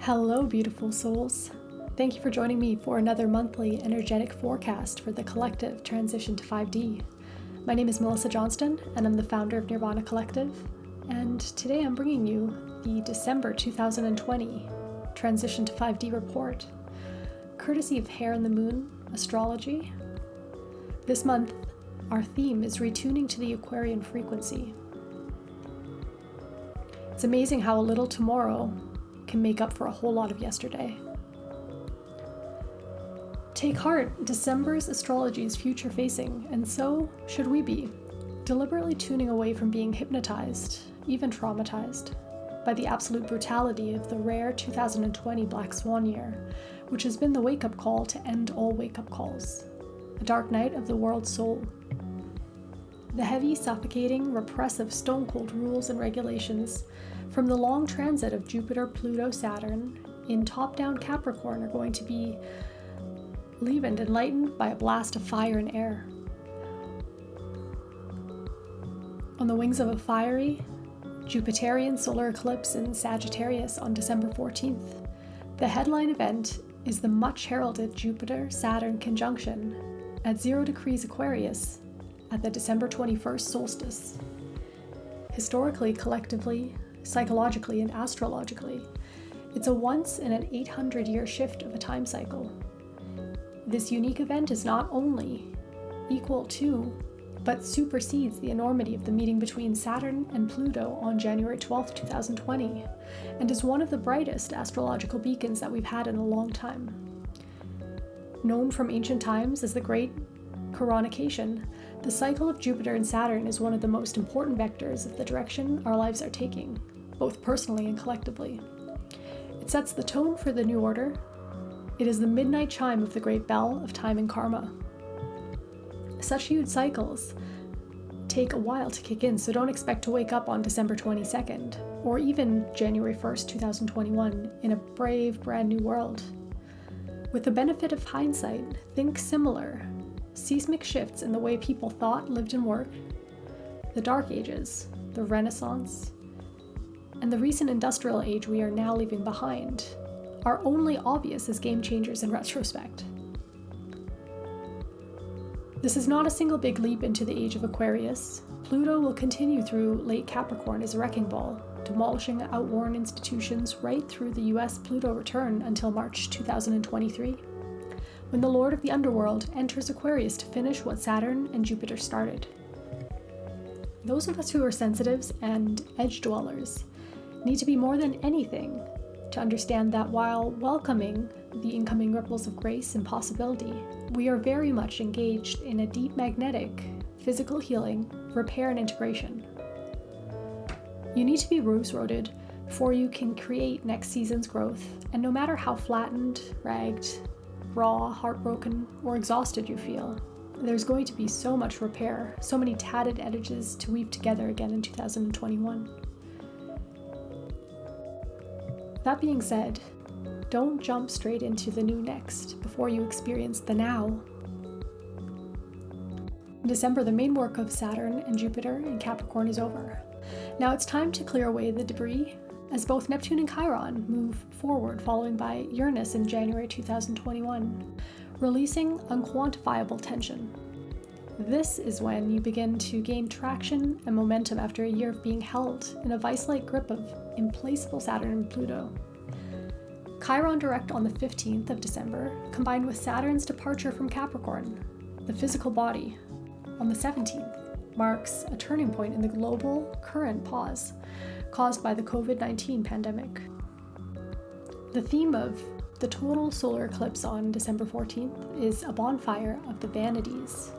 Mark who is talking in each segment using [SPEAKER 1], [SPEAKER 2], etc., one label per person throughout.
[SPEAKER 1] Hello, beautiful souls. Thank you for joining me for another monthly energetic forecast for the collective transition to 5D. My name is Melissa Johnston, and I'm the founder of Nirvana Collective. And today I'm bringing you the December 2020 Transition to 5D report, courtesy of Hair and the Moon Astrology. This month, our theme is retuning to the Aquarian frequency. It's amazing how a little tomorrow can make up for a whole lot of yesterday. Take heart, December's astrology is future-facing, and so should we be, deliberately tuning away from being hypnotized, even traumatized, by the absolute brutality of the rare 2020 Black Swan year, which has been the wake-up call to end all wake-up calls, a dark night of the world's soul. The heavy, suffocating, repressive, stone-cold rules and regulations from the long transit of Jupiter, Pluto, Saturn in top-down Capricorn are going to be leavened and lightened by a blast of fire and air. On the wings of a fiery, Jupiterian solar eclipse in Sagittarius on December 14th, the headline event is the much-heralded Jupiter-Saturn conjunction at 0 degrees Aquarius at the December 21st solstice. Historically, collectively, psychologically, and astrologically, it's a once in an 800-year shift of a time cycle. This unique event is not only equal to, but supersedes the enormity of the meeting between Saturn and Pluto on January 12, 2020, and is one of the brightest astrological beacons that we've had in a long time. Known from ancient times as the Great Coronation, the cycle of Jupiter and Saturn is one of the most important vectors of the direction our lives are taking, both personally and collectively. It sets the tone for the new order. It is the midnight chime of the great bell of time and karma. Such huge cycles take a while to kick in, so don't expect to wake up on December 22nd, or even January 1st, 2021, in a brave, brand new world. With the benefit of hindsight, think similar. Seismic shifts in the way people thought, lived, and worked, the Dark Ages, the Renaissance, and the recent industrial age we are now leaving behind are only obvious as game changers in retrospect. This is not a single big leap into the age of Aquarius. Pluto will continue through late Capricorn as a wrecking ball, demolishing outworn institutions right through the US Pluto return until March 2023. When the Lord of the Underworld enters Aquarius to finish what Saturn and Jupiter started. Those of us who are sensitives and edge dwellers need to be more than anything to understand that while welcoming the incoming ripples of grace and possibility, we are very much engaged in a deep magnetic, physical healing, repair, and integration. You need to be rose-rooted before you can create next season's growth, and no matter how flattened, ragged, raw, heartbroken, or exhausted you feel, there's going to be so much repair, so many tatted edges to weave together again in 2021. That being said, don't jump straight into the new next before you experience the now. In December, the main work of Saturn and Jupiter in Capricorn is over. Now it's time to clear away the debris as both Neptune and Chiron move forward, followed by Uranus in January 2021, releasing unquantifiable tension. This is when you begin to gain traction and momentum after a year of being held in a vice-like grip of implacable Saturn and Pluto. Chiron direct on the 15th of December, combined with Saturn's departure from Capricorn, the physical body, on the 17th, marks a turning point in the global current pause caused by the COVID-19 pandemic. The theme of the total solar eclipse on December 14th is a bonfire of the vanities.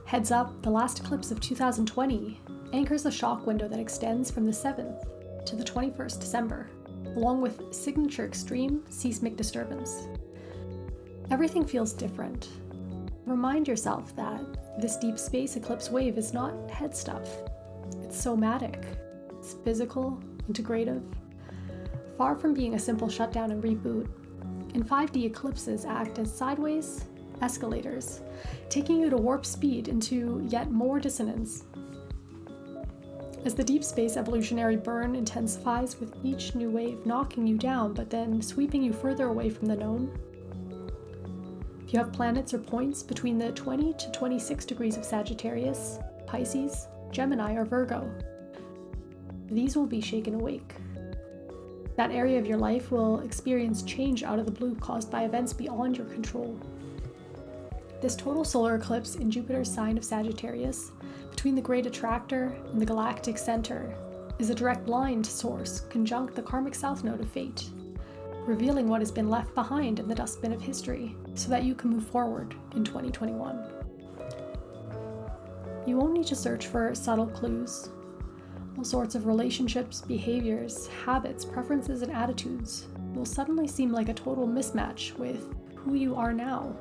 [SPEAKER 1] Heads up, the last eclipse of 2020 anchors a shock window that extends from the 7th to the 21st December, along with signature extreme seismic disturbance. Everything feels different. Remind yourself that this deep space eclipse wave is not head stuff. It's somatic. It's physical, integrative. Far from being a simple shutdown and reboot, in 5D eclipses act as sideways escalators, taking you to warp speed into yet more dissonance. As the deep space evolutionary burn intensifies with each new wave knocking you down but then sweeping you further away from the known. If you have planets or points between the 20 to 26 degrees of Sagittarius, Pisces, Gemini, or Virgo, these will be shaken awake. That area of your life will experience change out of the blue caused by events beyond your control. This total solar eclipse in Jupiter's sign of Sagittarius, between the Great Attractor and the galactic center, is a direct line to Source, conjunct the karmic south node of fate, revealing what has been left behind in the dustbin of history so that you can move forward in 2021. You won't need to search for subtle clues. All sorts of relationships, behaviors, habits, preferences, and attitudes will suddenly seem like a total mismatch with who you are now.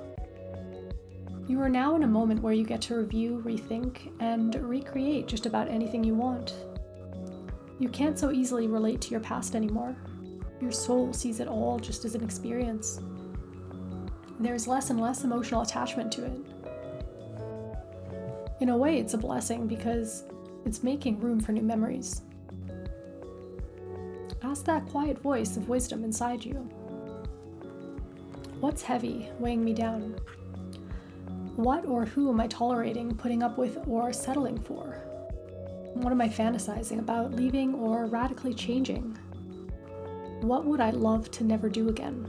[SPEAKER 1] You are now in a moment where you get to review, rethink, and recreate just about anything you want. You can't so easily relate to your past anymore. Your soul sees it all just as an experience. There's less and less emotional attachment to it. In a way, it's a blessing because it's making room for new memories. Ask that quiet voice of wisdom inside you. What's heavy, weighing me down? What or who am I tolerating, putting up with, or settling for? What am I fantasizing about leaving or radically changing? What would I love to never do again?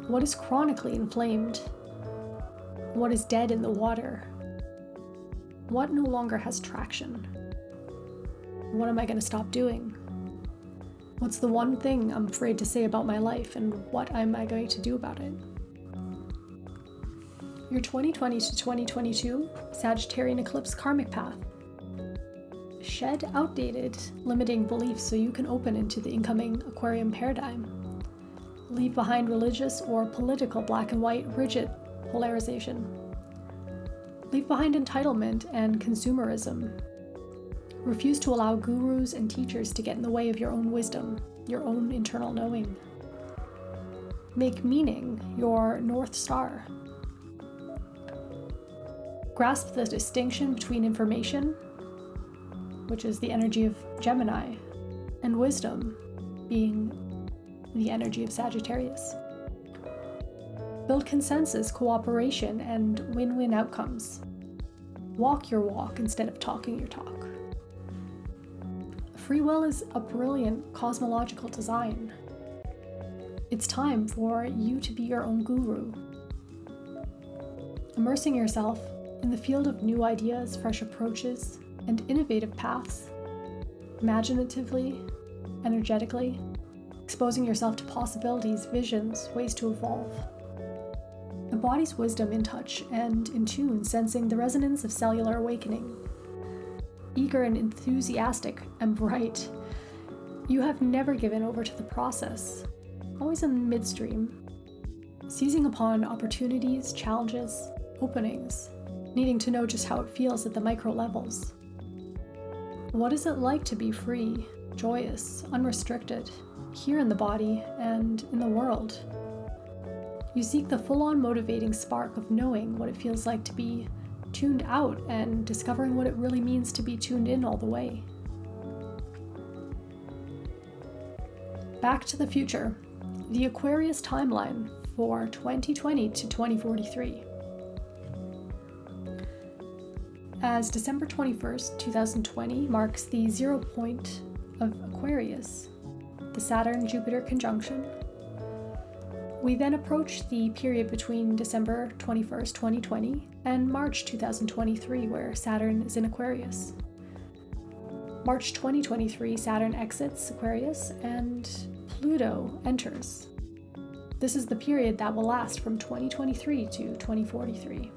[SPEAKER 1] What is chronically inflamed? What is dead in the water? What no longer has traction? What am I going to stop doing? What's the one thing I'm afraid to say about my life, and what am I going to do about it? Your 2020 to 2022 Sagittarian eclipse karmic path. Shed outdated, limiting beliefs so you can open into the incoming Aquarian paradigm. Leave behind religious or political black and white rigid polarization. Leave behind entitlement and consumerism. Refuse to allow gurus and teachers to get in the way of your own wisdom, your own internal knowing. Make meaning your North Star. Grasp the distinction between information, which is the energy of Gemini, and wisdom, being the energy of Sagittarius. Build consensus, cooperation, and win-win outcomes. Walk your walk instead of talking your talk. Free will is a brilliant cosmological design. It's time for you to be your own guru. Immersing yourself in the field of new ideas, fresh approaches, and innovative paths, imaginatively, energetically, exposing yourself to possibilities, visions, ways to evolve. Embodies wisdom in touch and in tune, sensing the resonance of cellular awakening. Eager and enthusiastic and bright, you have never given over to the process, always in midstream, seizing upon opportunities, challenges, openings, needing to know just how it feels at the micro levels. What is it like to be free, joyous, unrestricted, here in the body and in the world? You seek the full-on motivating spark of knowing what it feels like to be tuned out and discovering what it really means to be tuned in all the way. Back to the future, the Aquarius timeline for 2020 to 2043. As December 21st, 2020 marks the 0 point of Aquarius, the Saturn-Jupiter conjunction, we then approach the period between December 21st, 2020 and March 2023, where Saturn is in Aquarius. March 2023, Saturn exits Aquarius and Pluto enters. This is the period that will last from 2023 to 2043.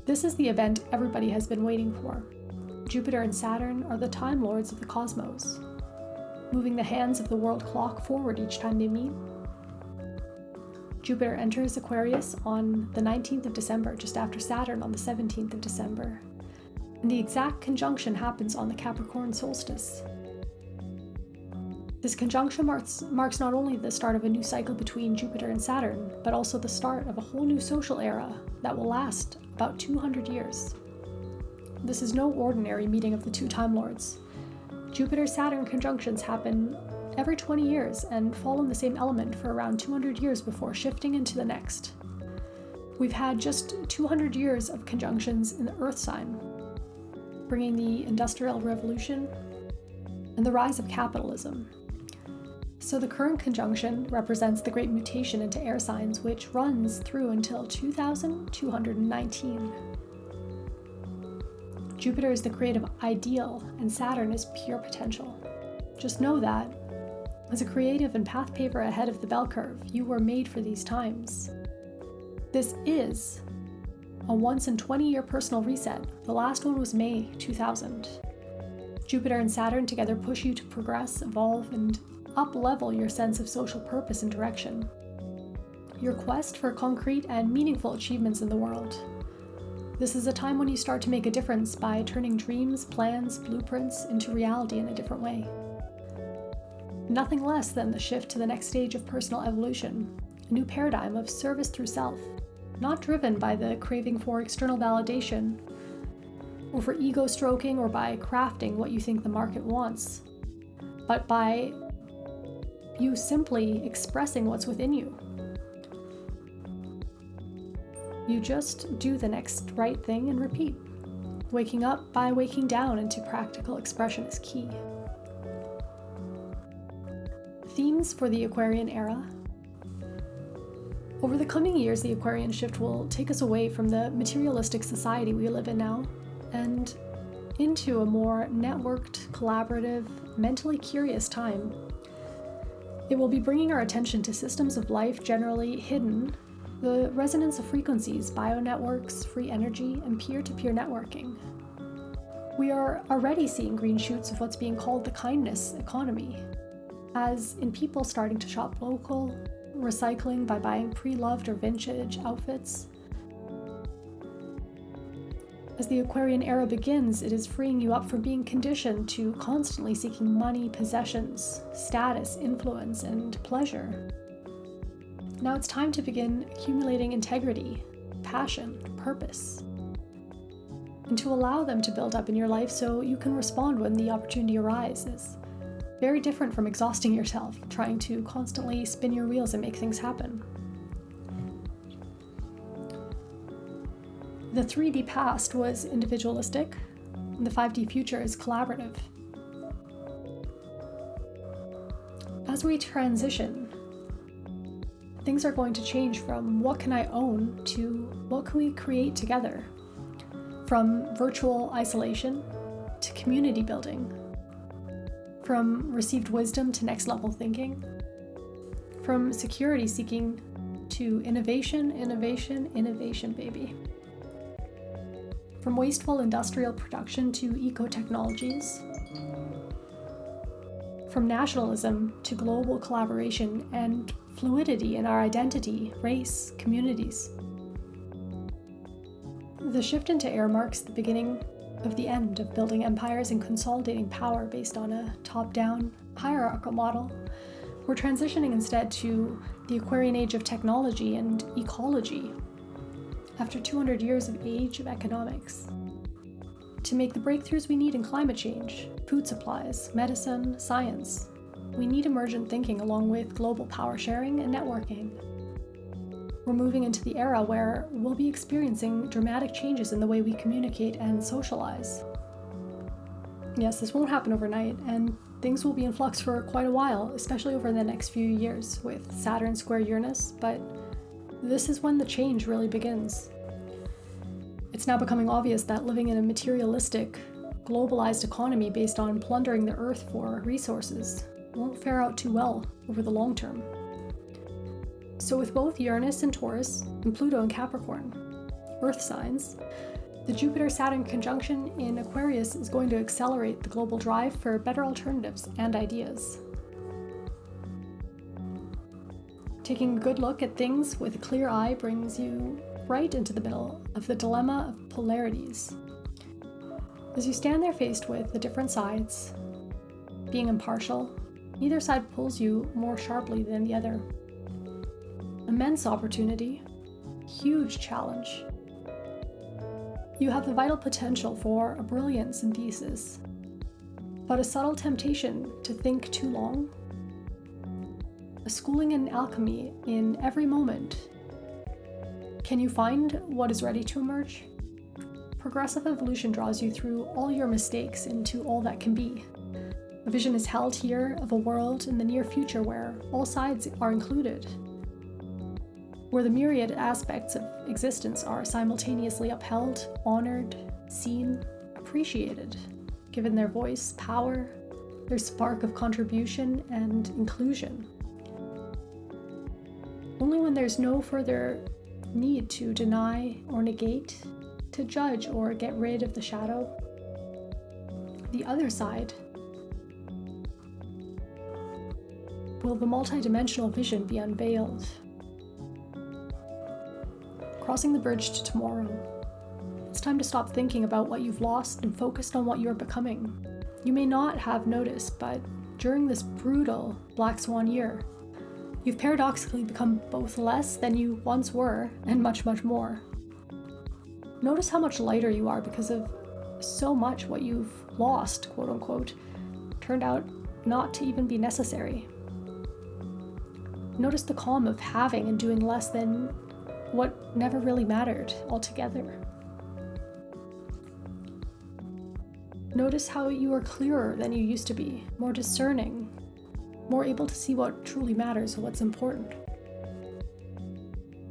[SPEAKER 1] This is the event everybody has been waiting for. Jupiter and Saturn are the Time Lords of the cosmos, moving the hands of the world clock forward each time they meet. Jupiter enters Aquarius on the 19th of December, just after Saturn on the 17th of December, and the exact conjunction happens on the Capricorn solstice. This conjunction marks not only the start of a new cycle between Jupiter and Saturn, but also the start of a whole new social era that will last about 200 years. this is no ordinary meeting of the two Time Lords. Jupiter-Saturn conjunctions happen every 20 years and fall in the same element for around 200 years before shifting into the next. We've had just 200 years of conjunctions in the Earth sign, bringing the Industrial Revolution and the rise of capitalism. So the current conjunction represents the great mutation into air signs, which runs through until 2219. Jupiter is the creative ideal, and Saturn is pure potential. Just know that, as a creative and path paver ahead of the bell curve, you were made for these times. This is a once in 20-year personal reset. The last one was May 2000. Jupiter and Saturn together push you to progress, evolve, and up-level your sense of social purpose and direction. Your quest for concrete and meaningful achievements in the world. This is a time when you start to make a difference by turning dreams, plans, blueprints into reality in a different way. Nothing less than the shift to the next stage of personal evolution, a new paradigm of service through self, not driven by the craving for external validation, or for ego stroking, or by crafting what you think the market wants, but by you simply expressing what's within you. You just do the next right thing and repeat. Waking up by waking down into practical expression is key. Themes for the Aquarian era. Over the coming years, the Aquarian shift will take us away from the materialistic society we live in now and into a more networked, collaborative, mentally curious time. It will be bringing our attention to systems of life generally hidden, the resonance of frequencies, bionetworks, free energy, and peer-to-peer networking. We are already seeing green shoots of what's being called the kindness economy, as in people starting to shop local, recycling by buying pre-loved or vintage outfits. As the Aquarian era begins, it is freeing you up from being conditioned to constantly seeking money, possessions, status, influence, and pleasure. Now it's time to begin accumulating integrity, passion, purpose, and to allow them to build up in your life so you can respond when the opportunity arises. Very different from exhausting yourself, trying to constantly spin your wheels and make things happen. The 3D past was individualistic, and the 5D future is collaborative. As we transition, things are going to change from what can I own to what can we create together, from virtual isolation to community building, from received wisdom to next level thinking, from security seeking to innovation, baby. From wasteful industrial production to eco-technologies, from nationalism to global collaboration and fluidity in our identity, race, communities. The shift into air marks the beginning of the end of building empires and consolidating power based on a top-down hierarchical model. We're transitioning instead to the Aquarian age of technology and ecology, after 200 years of age of economics, to make the breakthroughs we need in climate change, food supplies, medicine, science. We need emergent thinking along with global power sharing and networking. We're moving into the era where we'll be experiencing dramatic changes in the way we communicate and socialize. Yes, this won't happen overnight, and things will be in flux for quite a while, especially over the next few years with Saturn square Uranus, but this is when the change really begins. It's now becoming obvious that living in a materialistic, globalized economy based on plundering the earth for resources won't fare out too well over the long term. So with both Uranus in Taurus and Pluto in Capricorn, earth signs, the Jupiter-Saturn conjunction in Aquarius is going to accelerate the global drive for better alternatives and ideas. Taking a good look at things with a clear eye brings you right into the middle of the dilemma of polarities. As you stand there faced with the different sides, being impartial, neither side pulls you more sharply than the other. Immense opportunity, huge challenge. You have the vital potential for a brilliant synthesis, but a subtle temptation to think too long, a schooling in alchemy in every moment. Can you find what is ready to emerge? Progressive evolution draws you through all your mistakes into all that can be. A vision is held here of a world in the near future where all sides are included, where the myriad aspects of existence are simultaneously upheld, honored, seen, appreciated, given their voice, power, their spark of contribution and inclusion. Only when there's no further need to deny or negate, to judge or get rid of the shadow, the other side, will the multidimensional vision be unveiled. Crossing the bridge to tomorrow. It's time to stop thinking about what you've lost and focus on what you're becoming. You may not have noticed, but during this brutal Black Swan year, you've paradoxically become both less than you once were and much, much more. Notice how much lighter you are because of so much what you've lost, quote unquote, turned out not to even be necessary. Notice the calm of having and doing less than what never really mattered altogether. Notice how you are clearer than you used to be, more discerning, more able to see what truly matters and what's important.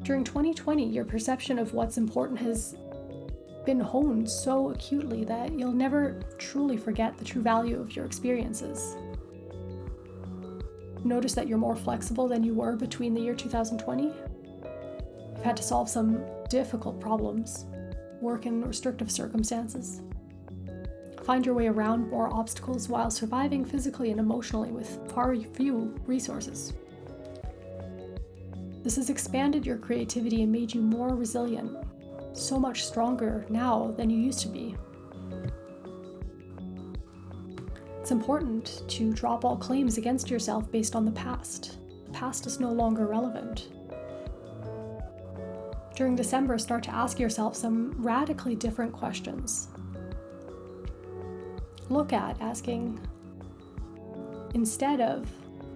[SPEAKER 1] During 2020, your perception of what's important has been honed so acutely that you'll never truly forget the true value of your experiences. Notice that you're more flexible than you were between the year 2020. You've had to solve some difficult problems, work in restrictive circumstances, find your way around more obstacles while surviving physically and emotionally with far few resources. This has expanded your creativity and made you more resilient, so much stronger now than you used to be. It's important to drop all claims against yourself based on the past. The past is no longer relevant. During December, start to ask yourself some radically different questions. Look at asking, instead of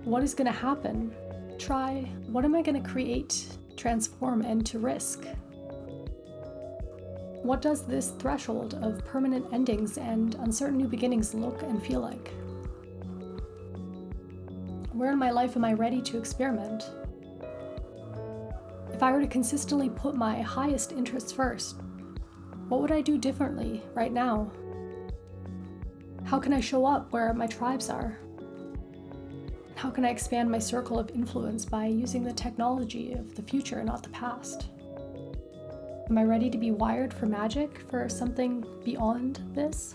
[SPEAKER 1] what is going to happen, try what am I going to create, transform, and to risk? What does this threshold of permanent endings and uncertain new beginnings look and feel like? Where in my life am I ready to experiment? If I were to consistently put my highest interests first, what would I do differently right now? How can I show up where my tribes are? How can I expand my circle of influence by using the technology of the future, not the past? Am I ready to be wired for magic, for something beyond this?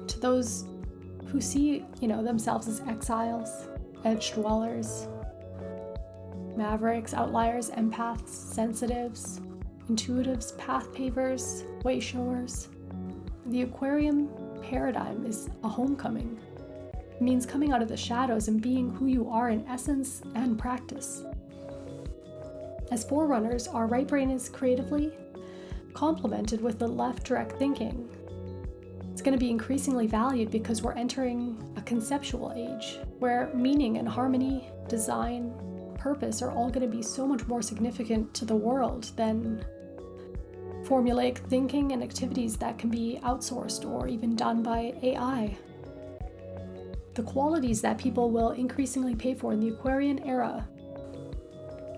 [SPEAKER 1] To those who see, themselves as exiles, edge dwellers, mavericks, outliers, empaths, sensitives, intuitives, path pavers, way showers, the Aquarium paradigm is a homecoming. It means coming out of the shadows and being who you are in essence and practice. As forerunners, our right brain is creatively complemented with the left direct thinking. It's going to be increasingly valued because we're entering a conceptual age where meaning and harmony, design, purpose are all going to be so much more significant to the world than formulaic thinking and activities that can be outsourced or even done by AI. The qualities that people will increasingly pay for in the Aquarian era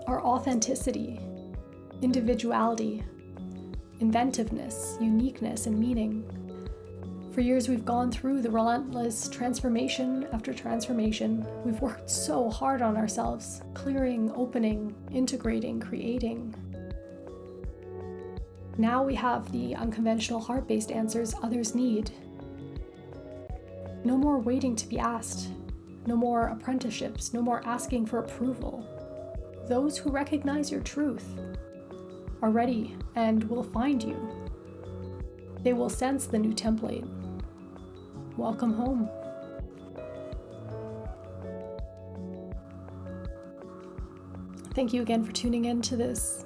[SPEAKER 1] are authenticity, individuality, inventiveness, uniqueness, and meaning. For years, we've gone through the relentless transformation after transformation. We've worked so hard on ourselves, clearing, opening, integrating, creating. Now we have the unconventional heart-based answers others need. No more waiting to be asked. No more apprenticeships. No more asking for approval. Those who recognize your truth are ready and will find you. They will sense the new template. Welcome home. Thank you again for tuning in to this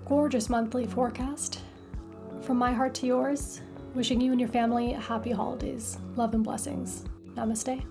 [SPEAKER 1] gorgeous monthly forecast. From my heart to yours, wishing you and your family happy holidays. Love and blessings. Namaste.